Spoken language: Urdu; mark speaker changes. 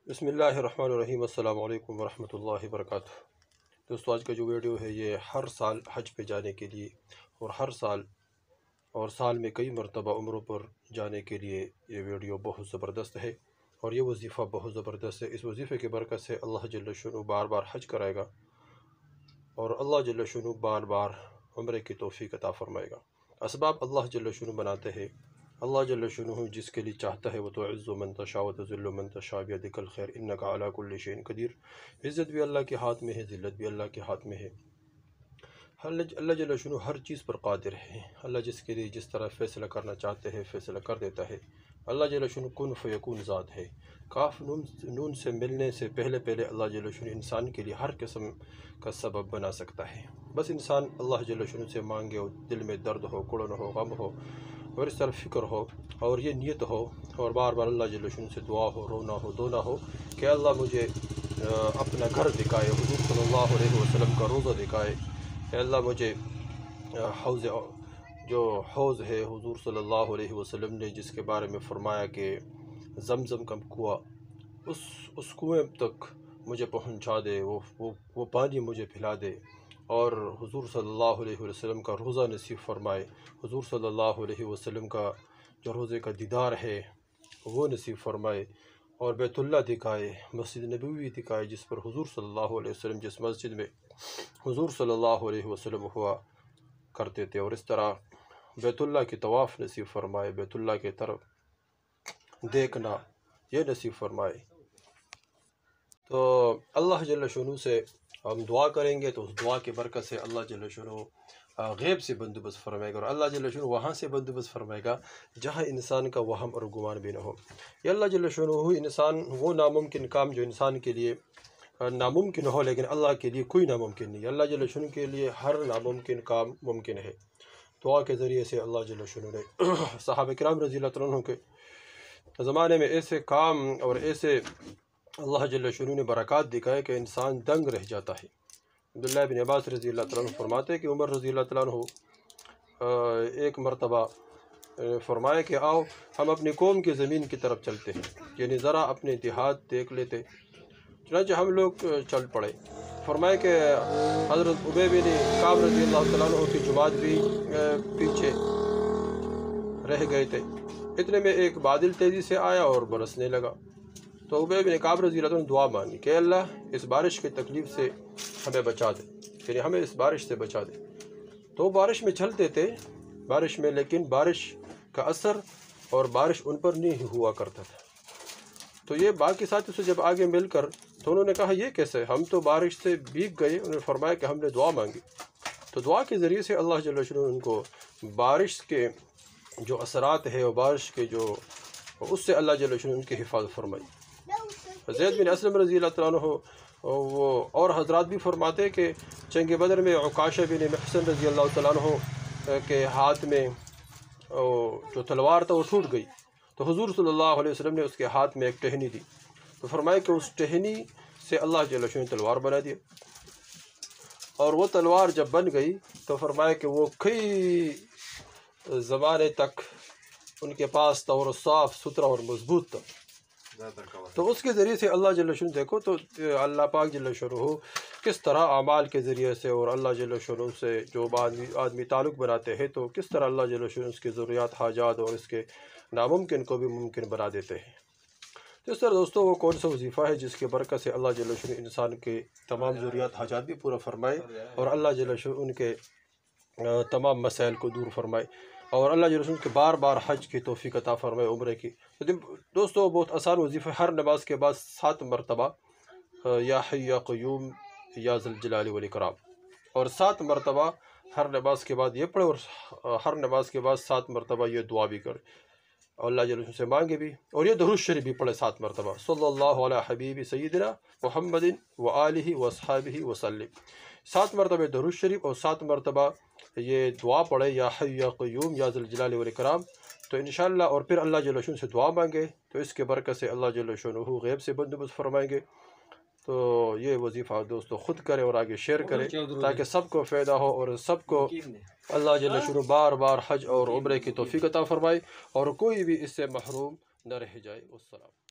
Speaker 1: بسم اللہ الرحمن الرحیم۔ السلام علیکم ورحمۃ اللہ وبرکاتہ۔ دوستو، آج کا جو ویڈیو ہے یہ ہر سال حج پہ جانے کے لیے اور ہر سال میں کئی مرتبہ عمروں پر جانے کے لیے یہ ویڈیو بہت زبردست ہے اور یہ وظیفہ بہت زبردست ہے۔ اس وظیفے کی برکت سے اللہ جل شانہ بار بار حج کرائے گا اور اللہ جل شانہ بار بار عمرے کی توفیق عطا فرمائے گا۔ اسباب اللہ جل شانہ بناتے ہیں۔ اللہ جل شانہ جس کے لیے چاہتا ہے وہ تو عز من تشاء و تذل من تشاء بیدک الخیر انک علی کل شیء قدیر۔ عزت بھی اللہ کے ہاتھ میں ہے، ذلت بھی اللہ کے ہاتھ میں ہے۔ اللہ جل شانہ ہر چیز پر قادر ہے۔ اللہ جس کے لیے جس طرح فیصلہ کرنا چاہتے ہیں فیصلہ کر دیتا ہے۔ اللہ جل شانہ کن فیکون ذات ہے۔ کاف نون سے ملنے سے پہلے اللہ جل شانہ انسان کے لیے ہر قسم کا سبب بنا سکتا ہے۔ بس انسان اللہ جل شانہ سے مانگے اور دل میں درد ہو، کڑن ہو، غم ہو اور اس طرح فکر ہو اور یہ نیت ہو اور بار بار اللہ جل شانہ سے دعا ہو، رونا ہو، دھونا ہو کہ اللہ مجھے اپنا گھر دکھائے، حضور صلی اللہ علیہ وسلم کا روضہ دکھائے، کہ اللہ مجھے حوض ہے حضور صلی اللہ علیہ وسلم نے جس کے بارے میں فرمایا کہ زمزم کا کنواں، اس کنویں تک مجھے پہنچا دے، وہ پانی مجھے پلا دے، اور حضور صلی اللہ علیہ وسلم کا روضہ نصیب فرمائے، حضور صلی اللہ علیہ وسلم کا جو روضے کا دیدار ہے وہ نصیب فرمائے، اور بیت اللہ دکھائے، مسجد نبوی دکھائے جس پر حضور صلی اللہ علیہ وسلم، جس مسجد میں حضور صلی اللہ علیہ وسلم ہوا کرتے تھے، اور اس طرح بیت اللہ کی طواف نصیب فرمائے، بیت اللہ کی طرف دیکھنا یہ نصیب فرمائے۔ تو اللہ جل شانہ سے ہم دعا کریں گے تو اس دعا کی برکت سے اللہ جل شانہ غیب سے بندوبست فرمائے گا، اور اللہ جل شانہ وہاں سے بندوبست فرمائے گا جہاں انسان کا وہم اور گمان بھی نہ ہو۔ یہ اللہ جل شانہ وہ ناممکن کام جو انسان کے لیے ناممکن ہو لیکن اللہ کے لیے کوئی ناممکن نہیں۔ اللہ جل شانہ کے لیے ہر ناممکن کام ممکن ہے۔ دعا کے ذریعے سے اللہ جل شانہ نے صحابہ کرام رضی اللہ عنہ کے زمانے میں ایسے کام اور ایسے اللہ جل شانہ نے برکات دکھائے کہ انسان دنگ رہ جاتا ہے۔ عبداللہ بن عباس رضی اللہ عنہ فرماتے کہ عمر رضی اللہ عنہ ایک مرتبہ فرمایا کہ آؤ ہم اپنی قوم کی زمین کی طرف چلتے ہیں، یعنی ذرا اپنے دیہات دیکھ لیتے۔ چنانچہ ہم لوگ چل پڑے۔ فرمایا کہ حضرت ابی بن کعب رضی اللہ عنہ کی جماعت بھی پیچھے رہ گئے تھے۔ اتنے میں ایک بادل تیزی سے آیا اور برسنے لگا، تو ابی بن کعب رضی اللہ عنہ دعا مانگی کہ اللہ اس بارش کی تکلیف سے ہمیں بچا دے، یعنی ہمیں اس بارش سے بچا دے۔ تو بارش میں چلتے تھے، بارش میں، لیکن بارش کا اثر اور بارش ان پر نہیں ہوا کرتا تھا۔ تو یہ باقی ساتھی سے جب آگے مل کر تو انہوں نے کہا یہ کیسے، ہم تو بارش سے بھیگ گئے۔ انہوں نے فرمایا کہ ہم نے دعا مانگی، تو دعا کے ذریعے سے اللہ جل شانہ ان کو بارش کے جو اثرات ہے اور بارش کے جو اس سے اللہ جل شانہ ان کی حفاظت فرمائی۔ زید بن اسلم رضی اللہ عنہ وہ اور حضرات بھی فرماتے کہ جنگ بدر میں عکاشہ بن محصن رضی اللہ تعالیٰ عنہ کے ہاتھ میں جو تلوار تھا وہ ٹوٹ گئی، تو حضور صلی اللہ علیہ وسلم نے اس کے ہاتھ میں ایک ٹہنی دی، تو فرمایا کہ اس ٹہنی سے اللہ جل شانہ تلوار بنا دیا، اور وہ تلوار جب بن گئی تو فرمایا کہ وہ کئی زمانے تک ان کے پاس تھا اور صاف ستھرا اور مضبوط تھا۔ تو اس کے ذریعے سے اللہ جل شانہ دیکھو تو اللہ پاک جل شانہ کس طرح اعمال کے ذریعے سے اور اللہ جل شانہ سے جو آدمی تعلق بناتے ہیں تو کس طرح اللہ جل شانہ اس کے ضروریات، حاجات اور اس کے ناممکن کو بھی ممکن بنا دیتے ہیں۔ تو اس طرح دوستو وہ کون سا وظیفہ ہے جس کے برکت سے اللہ جل شانہ انسان کے تمام ضروریات، حاجات بھی پورا فرمائے اور اللہ جل شانہ ان کے تمام مسائل کو دور فرمائے اور اللہ جل شانہ کے بار بار حج کی توفیق عطا فرمائے، عمرے کی۔ دوستو بہت آسان وظیفہ، ہر نماز کے بعد 7 مرتبہ یا حی یا قیوم یا ذی الجلال والاکرام، اور 7 مرتبہ ہر نماز کے بعد یہ پڑھے، اور ہر نماز کے بعد 7 مرتبہ یہ دعا بھی کرے اور اللہ جل شانہ سے مانگے بھی، اور یہ درود شریف بھی پڑھے 7 مرتبہ، صلی اللہ علی حبیب سیدنا محمد وآلہ واصحابہ وسلم۔ 7 مرتبہ درود شریف اور 7 مرتبہ یہ دعا پڑھے یا حی یا قیوم یا ذی الجلال والاکرام، تو انشاءاللہ اور پھر اللہ جل شانہ سے دعا مانگے تو اس کے برکت سے اللہ جل شانہ غیب سے بندوبست فرمائیں گے۔ تو یہ وظیفہ دوستو خود کرے اور آگے شیئر کرے تاکہ سب کو فائدہ ہو اور سب کو اللہ جل شانہ بار بار حج اور عمرے کی توفیق عطا فرمائے اور کوئی بھی اس سے محروم نہ رہ جائے۔ والسلام۔